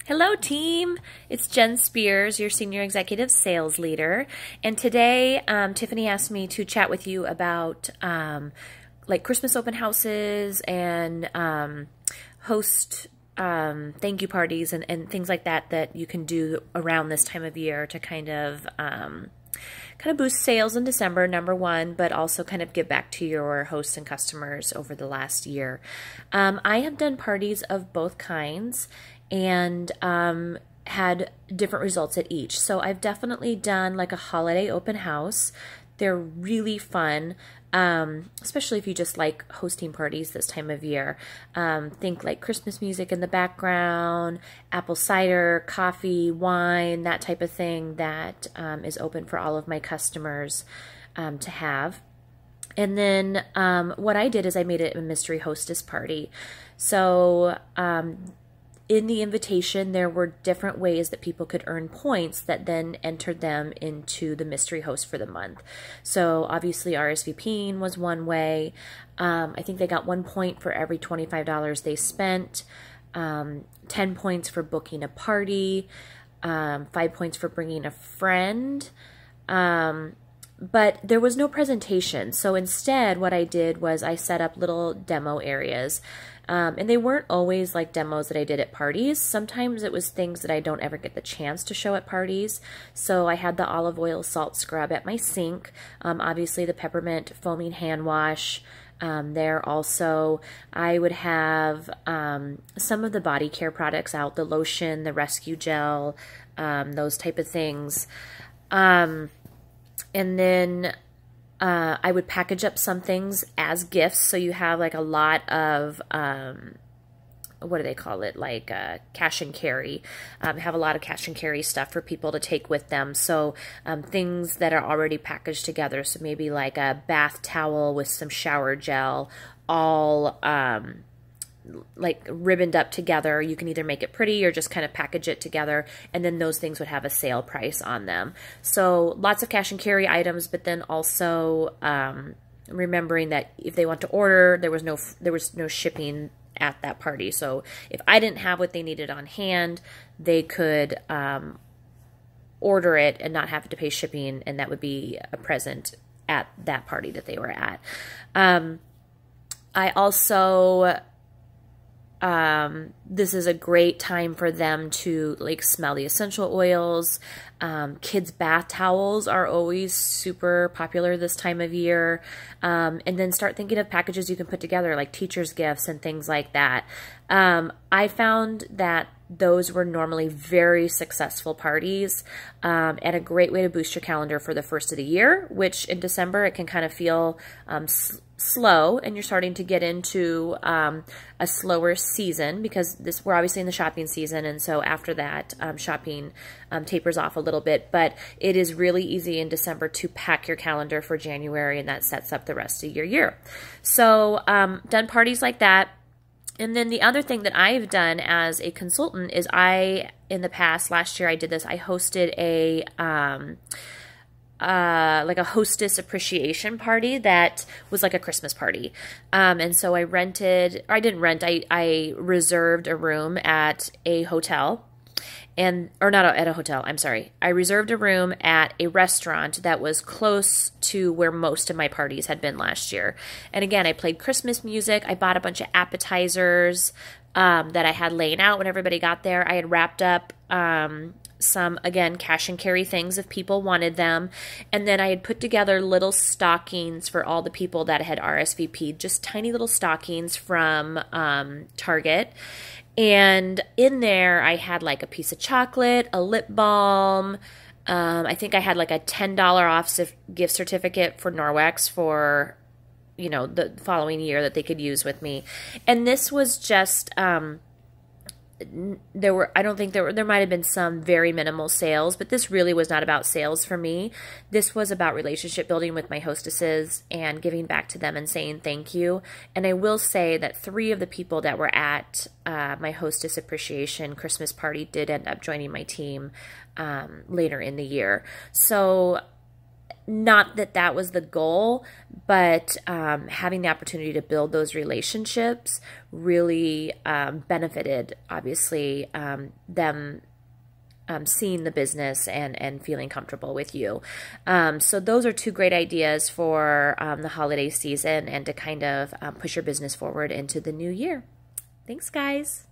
Hello, team. It's Jen Spears, your Senior Executive Sales Leader. And today, Tiffany asked me to chat with you about like Christmas open houses and host thank you parties and things like that that you can do around this time of year to kind of boost sales in December, number one, but also kind of give back to your hosts and customers over the last year. I have done parties of both kinds and had different results at each. So I've definitely done like a holiday open house. They're really fun, especially if you just like hosting parties this time of year. Think like Christmas music in the background, apple cider, coffee, wine, that type of thing that is open for all of my customers to have. And then what I did is I made it a mystery hostess party. So in the invitation, there were different ways that people could earn points that then entered them into the mystery host for the month. So obviously RSVPing was one way. I think they got 1 point for every $25 they spent, 10 points for booking a party, 5 points for bringing a friend. But there was no presentation. So instead, what I did was I set up little demo areas. And they weren't always like demos that I did at parties. Sometimes it was things that I don't ever get the chance to show at parties. So I had the olive oil salt scrub at my sink. Obviously the peppermint foaming hand wash there also. I would have some of the body care products out, the lotion, the rescue gel, those type of things. And then I would package up some things as gifts, so you have like a lot of, what do they call it, like cash and carry. Have a lot of cash and carry stuff for people to take with them. So things that are already packaged together, so maybe like a bath towel with some shower gel, all like ribboned up together. You can either make it pretty or just kind of package it together, and then those things would have a sale price on them. So lots of cash and carry items, but then also remembering that if they want to order, there was no shipping at that party. So if I didn't have what they needed on hand, they could order it and not have to pay shipping, and that would be a present at that party that they were at. I also this is a great time for them to like smell the essential oils. Kids' bath towels are always super popular this time of year. And then start thinking of packages you can put together, like teachers' gifts and things like that. I found that those were normally very successful parties and a great way to boost your calendar for the first of the year, which in December it can kind of feel slow, and you're starting to get into a slower season because we're obviously in the shopping season, and so after that shopping tapers off a little bit. But it is really easy in December to pack your calendar for January, and that sets up the rest of your year. So done parties like that. And then the other thing that I've done as a consultant is in the past, last year I did this, I hosted a like a hostess appreciation party that was like a Christmas party. And so I reserved a room at a hotel. Or not at a hotel, I'm sorry. I reserved a room at a restaurant that was close to where most of my parties had been last year. And again, I played Christmas music. I bought a bunch of appetizers that I had laying out when everybody got there. I had wrapped up some, again, cash and carry things if people wanted them. And then I had put together little stockings for all the people that had RSVP'd, just tiny little stockings from Target. And in there, I had like a piece of chocolate, a lip balm. I think I had like a $10 off gift certificate for Norwex for, you know, the following year that they could use with me. And this was just, there might have been some very minimal sales, but this really was not about sales for me. This was about relationship building with my hostesses and giving back to them and saying thank you. And I will say that 3 of the people that were at my hostess appreciation Christmas party did end up joining my team later in the year. So not that that was the goal, but having the opportunity to build those relationships really benefited, obviously, them seeing the business and feeling comfortable with you. So those are two great ideas for the holiday season and to kind of push your business forward into the new year. Thanks, guys.